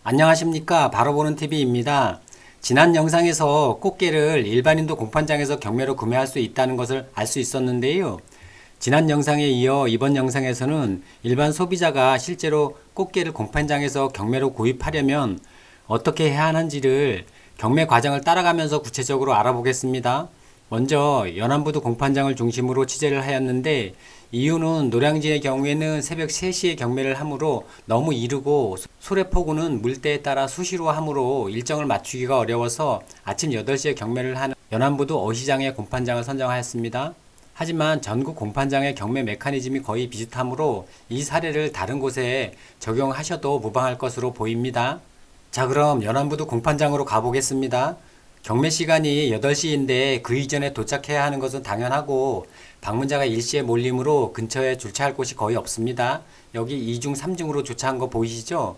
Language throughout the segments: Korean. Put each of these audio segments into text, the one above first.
안녕하십니까. 바로보는 TV입니다. 지난 영상에서 꽃게를 일반인도 공판장에서 경매로 구매할 수 있다는 것을 알 수 있었는데요. 지난 영상에 이어 이번 영상에서는 일반 소비자가 실제로 꽃게를 공판장에서 경매로 구입하려면 어떻게 해야 하는지를 경매 과정을 따라가면서 구체적으로 알아보겠습니다. 먼저 연안부두 공판장을 중심으로 취재를 하였는데, 이유는 노량진의 경우에는 새벽 3시에 경매를 하므로 너무 이르고 소래포구는 물때에 따라 수시로 하므로 일정을 맞추기가 어려워서 아침 8시에 경매를 하는 연안부두 어시장의 공판장을 선정하였습니다. 하지만 전국 공판장의 경매 메커니즘이 거의 비슷하므로 이 사례를 다른 곳에 적용하셔도 무방할 것으로 보입니다. 자, 그럼 연안부두 공판장으로 가보겠습니다. 경매 시간이 8시인데 그 이전에 도착해야 하는 것은 당연하고, 방문자가 일시에 몰리므로 근처에 주차할 곳이 거의 없습니다. 여기 2중 3중으로 주차한 거 보이시죠?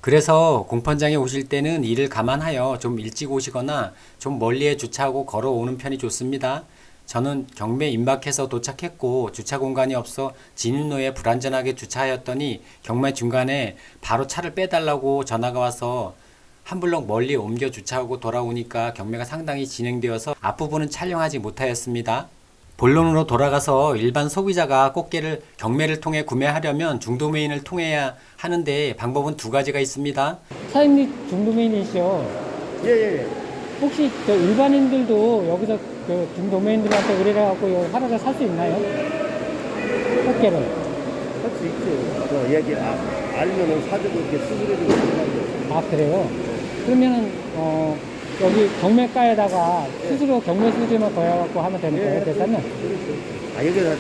그래서 공판장에 오실 때는 이를 감안하여 좀 일찍 오시거나 좀 멀리에 주차하고 걸어오는 편이 좋습니다. 저는 경매 임박해서 도착했고 주차 공간이 없어 진입로에 불안전하게 주차하였더니 경매 중간에 바로 차를 빼달라고 전화가 와서 한 블록 멀리 옮겨 주차하고 돌아오니까 경매가 상당히 진행되어서 앞부분은 촬영하지 못하였습니다. 본론으로 돌아가서 일반 소비자가 꽃게를 경매를 통해 구매하려면 중도메인을 통해야 하는데 방법은 두 가지가 있습니다. 사장님 중도메인이시죠? 예예예. 혹시 저 일반인들도 여기서 그 중도메인들한테 의뢰를 해갖고 하루를 살 수 있나요? 꽃게를. 할 수 있죠. 저 얘기 알면은 사주고 이렇게 수수료도 주고. 아, 그래요? 그러면은, 여기 경매가에다가 수수료, 경매 수수료만 더해갖고 하면 되는 거예요, 계산은? 아 여기서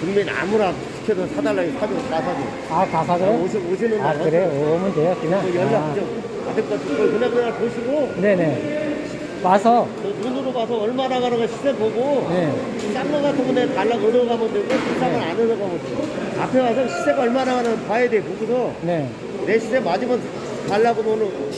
중면 아무나 시켜도 사달라고 사주고 다 사줘. 아, 다 사줘요? 오시는 아, 날 그래요? 오면 돼요, 그냥? 그 연락 좀 받을 것 같고 그냥 보시고 네네. 와서, 그 눈으로 봐서 얼마나 가는 거 시세 보고 네. 싼 거 같은 거내 달라고 얻어가면 되고 비싼 건 안 얻어가면 돼. 앞에 와서 시세가 얼마나 가는 봐야 돼. 보고서 네. 내 시세 맞으면 달라고 너는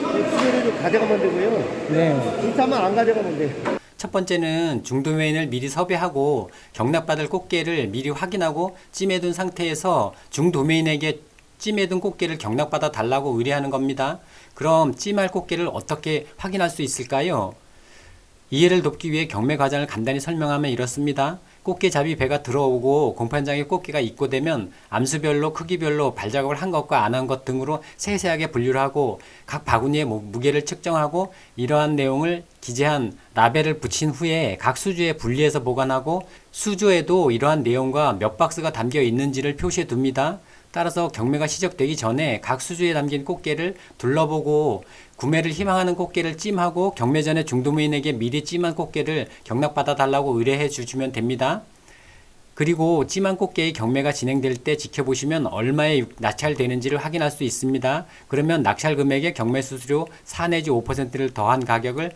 수수료를 가져가면 되고요. 네. 비싸면 안 가져가면 돼. 첫 번째는 중도메인을 미리 섭외하고 경락받을 꽃게를 미리 확인하고 찜해둔 상태에서 중도메인에게 찜해둔 꽃게를 경락받아 달라고 의뢰하는 겁니다. 그럼 찜할 꽃게를 어떻게 확인할 수 있을까요? 이해를 돕기 위해 경매 과정을 간단히 설명하면 이렇습니다. 꽃게 잡이 배가 들어오고 공판장에 꽃게가 입고되면 암수별로 크기별로 발작업을 한 것과 안 한 것 등으로 세세하게 분류를 하고 각 바구니의 무게를 측정하고 이러한 내용을 기재한 라벨을 붙인 후에 각 수조에 분리해서 보관하고 수조에도 이러한 내용과 몇 박스가 담겨 있는지를 표시해 둡니다. 따라서 경매가 시작되기 전에 각 수조에 담긴 꽃게를 둘러보고 구매를 희망하는 꽃게를 찜하고 경매 전에 중도메인에게 미리 찜한 꽃게를 경락받아 달라고 의뢰해 주시면 됩니다. 그리고 찜한 꽃게의 경매가 진행될 때 지켜보시면 얼마에 낙찰되는지를 확인할 수 있습니다. 그러면 낙찰 금액에 경매 수수료 4 내지 5%를 더한 가격을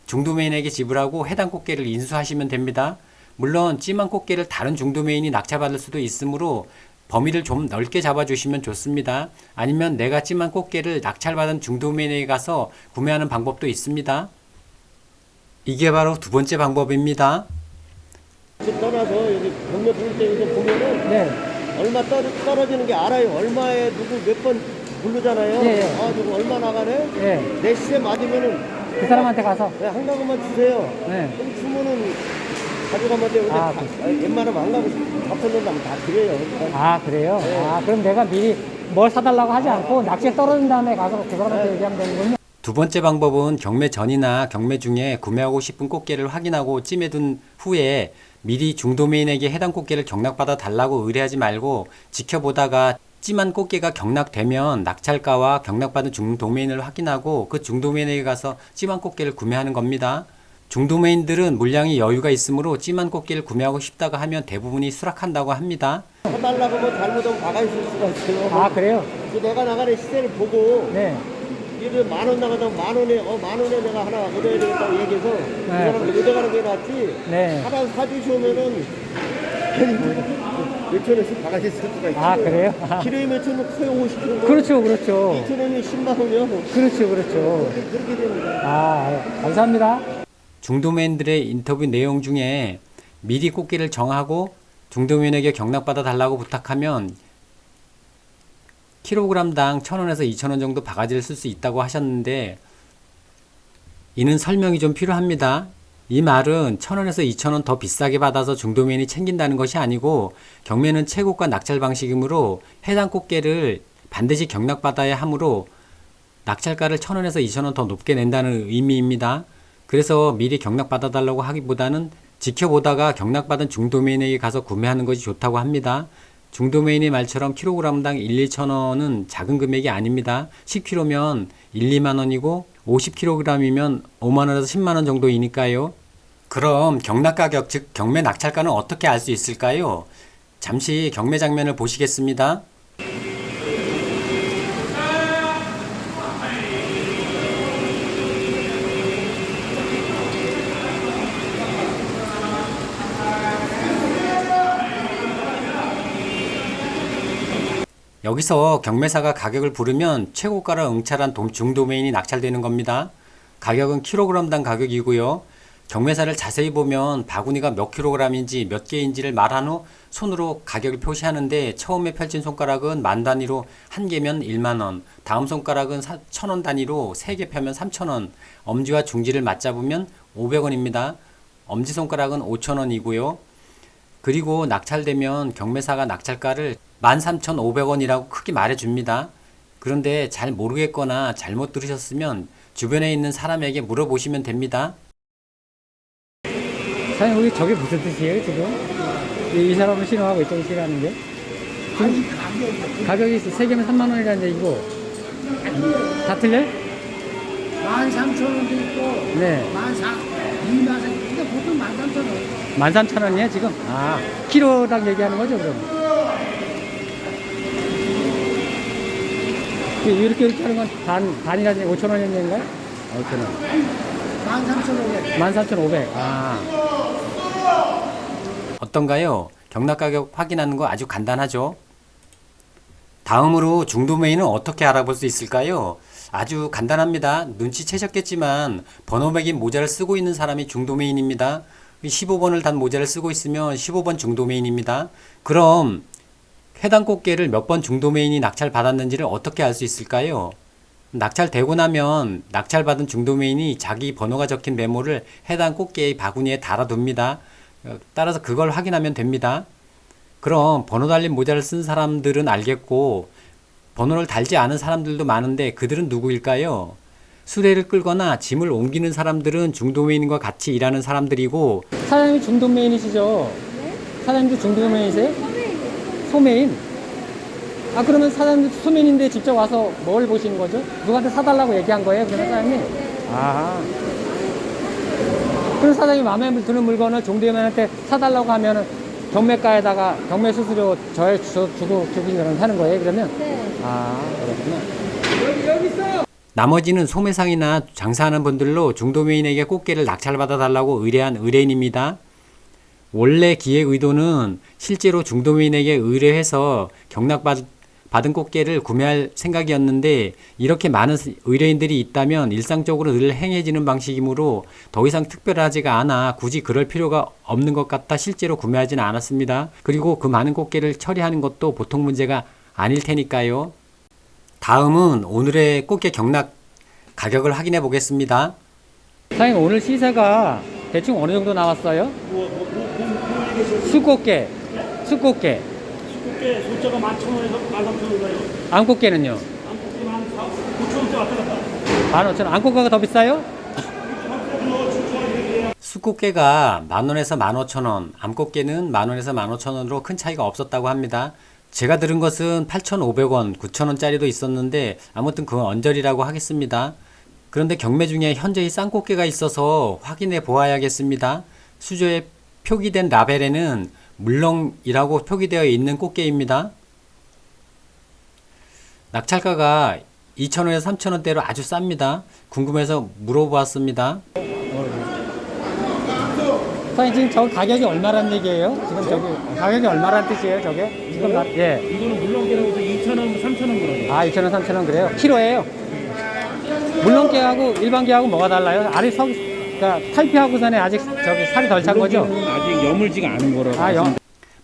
중도메인에게 지불하고 해당 꽃게를 인수하시면 됩니다. 물론 찜한 꽃게를 다른 중도메인이 낙찰받을 수도 있으므로 범위를 좀 넓게 잡아주시면 좋습니다. 아니면 내가 찜한 꽃게를 낙찰받은 중도메인에 가서 구매하는 방법도 있습니다. 이게 바로 두 번째 방법입니다. 집 떠나서 여기 경매 부를 때 여기서 보면은 네. 얼마 떨어지는 게 알아요. 얼마에 누구 몇 번 부르잖아요. 예, 예. 아 누구 얼마 나가네? 네. 내 시세 맞으면은 그 사람한테 가서. 그냥 한 가구만 주세요. 네. 그럼 주문은 가져가면 돼요. 근데 아, 웬만하면 안 가고 잡혀놓으면 다 드려요. 그러니까 아, 그래요? 네. 아, 그럼 내가 미리 뭘 사달라고 하지 않고 낚시에 떨어진 다음에 가서 그 사람한테 얘기하면 되는군요. 두 번째 방법은 경매 전이나 경매 중에 구매하고 싶은 꽃게를 확인하고 찜해둔 후에 미리 중도메인에게 해당 꽃게를 경락받아 달라고 의뢰하지 말고 지켜보다가 찜한 꽃게가 경락되면 낙찰가와 경락받은 중도메인을 확인하고 그 중도메인에게 가서 찜한 꽃게를 구매하는 겁니다. 중도메인들은 물량이 여유가 있으므로 찜한 꽃게를 구매하고 싶다고 하면 대부분이 수락한다고 합니다. 사달라고 하면 잘못하면 나가 있을 수가 있어요. 아, 그래요? 그 내가 나가는 시세를 보고 네. 얘를 10,000원 나가면 만 원에 내가 하나 얻어야 되겠다고 얘기해서 그 사람을 얻어가는 게 낫지. 네. 하나 사주시면은 괜히 몇천 원씩 나가실 수가 있어요. 아, 그래요? 키로에 몇천 원 커요, 50kg. 그렇죠, 그렇죠. 2천 원이 10만 원이요. 그렇죠, 그렇죠. 그렇게 되는 거예요. 아, 감사합니다. 중도메인들의 인터뷰 내용 중에 미리 꽃게를 정하고 중도메인에게 경락받아 달라고 부탁하면 킬로그램당 1,000원에서 2,000원 정도 바가지를 쓸 수 있다고 하셨는데 이는 설명이 좀 필요합니다. 이 말은 1,000원에서 2,000원 더 비싸게 받아서 중도면이 챙긴다는 것이 아니고 경매는 최고가 낙찰 방식이므로 해당 꽃게를 반드시 경락받아야 하므로 낙찰가를 1,000원에서 2,000원 더 높게 낸다는 의미입니다. 그래서 미리 경락받아달라고 하기보다는 지켜보다가 경락받은 중도메인에게 가서 구매하는 것이 좋다고 합니다. 중도메인의 말처럼 킬로그램당 1, 2천원은 작은 금액이 아닙니다. 10kg면 1, 2만 원이고 50kg이면 5만 원에서 10만 원 정도이니까요. 그럼 경락 가격, 즉 경매 낙찰가는 어떻게 알 수 있을까요? 잠시 경매 장면을 보시겠습니다. 여기서 경매사가 가격을 부르면 최고가를 응찰한 중도메인이 낙찰되는 겁니다. 가격은 킬로그램당 가격이고요. 경매사를 자세히 보면 바구니가 몇 킬로그램인지 몇 개인지를 말한 후 손으로 가격을 표시하는데 처음에 펼친 손가락은 만 단위로 한 개면 1만 원, 다음 손가락은 1,000원 단위로 3개 펴면 3,000원, 엄지와 중지를 맞잡으면 500원입니다. 엄지손가락은 5,000원이고요. 그리고 낙찰되면 경매사가 낙찰가를 13,500원이라고 크게 말해줍니다. 그런데 잘 모르겠거나 잘못 들으셨으면 주변에 있는 사람에게 물어보시면 됩니다. 사장님, 우리 저게 무슨 뜻이에요, 지금? 이 사람은 신호하고 이쪽이 싫어하는 게? 지금 가격이 3개면 3만 원이라는데, 이거. 다 틀려요? 13,000원도 있고, 네. 14,000원, 근데 보통 13,000원. 13,000원이에요, 지금? 아, 키로당 얘기하는 거죠, 그럼? 이렇게 하는 건 단위가 5,000원인가요? 5,000원. 13,500. 13,500. 아. 어떤가요? 경락 가격 확인하는 거 아주 간단하죠? 다음으로 중도메인은 어떻게 알아볼 수 있을까요? 아주 간단합니다. 눈치채셨겠지만 번호맥인 모자를 쓰고 있는 사람이 중도메인입니다. 15번을 단 모자를 쓰고 있으면 15번 중도메인입니다. 그럼 해당 꽃게를 몇 번 중도메인이 낙찰받았는지를 어떻게 알 수 있을까요? 낙찰되고 나면 낙찰받은 중도메인이 자기 번호가 적힌 메모를 해당 꽃게의 바구니에 달아둡니다. 따라서 그걸 확인하면 됩니다. 그럼 번호 달린 모자를 쓴 사람들은 알겠고 번호를 달지 않은 사람들도 많은데 그들은 누구일까요? 수레를 끌거나 짐을 옮기는 사람들은 중도메인과 같이 일하는 사람들이고 사장님이 중도메인이시죠? 네? 사장님도 중도메인이세요? 소매인이요. 소메인. 아, 그러면 사장님 소메인인데 직접 와서 뭘 보시는 거죠? 누구한테 사달라고 얘기한 거예요? 그러면 사장님? 아. 그럼 사장님이 마음에 드는 물건을 중도메인한테 사달라고 하면은 경매가에다가 경매 수수료 주고 하는 거예요, 그러면? 네. 아, 그렇구나. 나머지는 소매상이나 장사하는 분들로 중도메인에게 꽃게를 낙찰받아 달라고 의뢰한 의뢰인입니다. 원래 기획 의도는 실제로 중도메인에게 의뢰해서 경락받은 꽃게를 구매할 생각이었는데 이렇게 많은 의뢰인들이 있다면 일상적으로 늘 행해지는 방식이므로 더 이상 특별하지가 않아 굳이 그럴 필요가 없는 것 같아 실제로 구매하지는 않았습니다. 그리고 그 많은 꽃게를 처리하는 것도 보통 문제가 아닐 테니까요. 다음은 오늘의 꽃게 경락 가격을 확인해 보겠습니다. 사장님, 오늘 시세가 대충 어느 정도 나왔어요? 수꽃게. 꽃게 숫자가 11,000원에서 13,000원이에요. 암꽃게는요? 안국기는 한 9,000원대 왔다 갔다. 15,000원. 암꽃가가 더 비싸요? 수꽃게가 만원에서 15,000원, 암꽃게는 만원에서 15,000원으로 큰 차이가 없었다고 합니다. 제가 들은 것은 8,500원, 9,000원짜리도 있었는데 아무튼 그건 언저리라고 하겠습니다. 그런데 경매 중에 현저히 싼 꽃게가 있어서 확인해 보아야겠습니다. 수조에 표기된 라벨에는 물렁이라고 표기되어 있는 꽃게입니다. 낙찰가가 2,000원에서 3,000원대로 아주 쌉니다. 궁금해서 물어보았습니다. 사장님, 지금 저 가격이 얼마란 얘기예요? 지금 저기 가격이 얼마란 뜻이에요, 저게? 지금 예. 이거는 물렁게라고 해서 2,000원, 3,000원 그러네요. 아, 2,000원, 3,000원 그래요? 키로예요? 물렁게하고 일반게하고 뭐가 달라요? 아래 그러니까 탈피하고서는 아직 저기 살이 덜 찬 거죠? 아직 여물지가 않은 거라고. 아,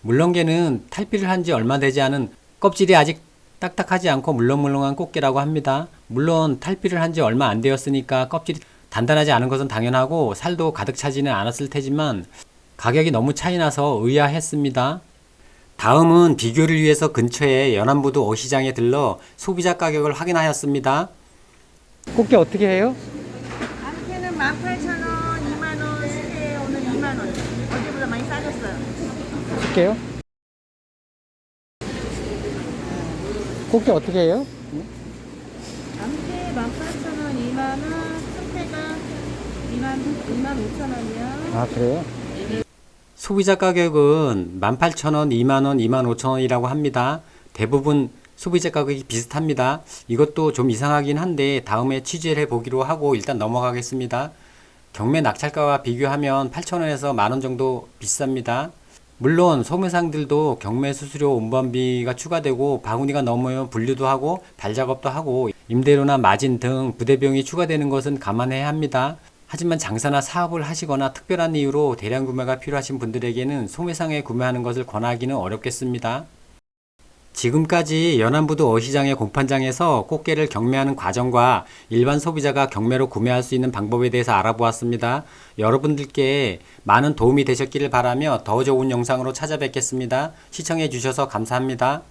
물렁게는 탈피를 한 지 얼마 되지 않은 껍질이 아직 딱딱하지 않고 물렁물렁한 꽃게라고 합니다. 물론 탈피를 한 지 얼마 안 되었으니까 껍질이 단단하지 않은 것은 당연하고 살도 가득 차지는 않았을 테지만 가격이 너무 차이나서 의아했습니다. 다음은 비교를 위해서 근처에 연안부두 어시장에 들러 소비자 가격을 확인하였습니다. 꽃게 어떻게 해요? 안개는 18,000원, 2만원, 수개 오늘 2만원. 어제보다 많이 싸졌어요. 줄게요. 꽃게 어떻게 해요? 안개 18,000원, 2만원, 수개가 25,000원이요. 아, 그래요? 소비자 가격은 18,000원, 2만원, 25,000원이라고 합니다. 대부분 소비자 가격이 비슷합니다. 이것도 좀 이상하긴 한데 다음에 취재를 해보기로 하고 일단 넘어가겠습니다. 경매 낙찰가와 비교하면 8,000원에서 만원 정도 비쌉니다. 물론 소매상들도 경매 수수료 운반비가 추가되고 바구니가 넘으면 분류도 하고 발작업도 하고 임대료나 마진 등 부대비용이 추가되는 것은 감안해야 합니다. 하지만 장사나 사업을 하시거나 특별한 이유로 대량 구매가 필요하신 분들에게는 소매상에 구매하는 것을 권하기는 어렵겠습니다. 지금까지 연안부두 어시장의 공판장에서 꽃게를 경매하는 과정과 일반 소비자가 경매로 구매할 수 있는 방법에 대해서 알아보았습니다. 여러분들께 많은 도움이 되셨기를 바라며 더 좋은 영상으로 찾아뵙겠습니다. 시청해 주셔서 감사합니다.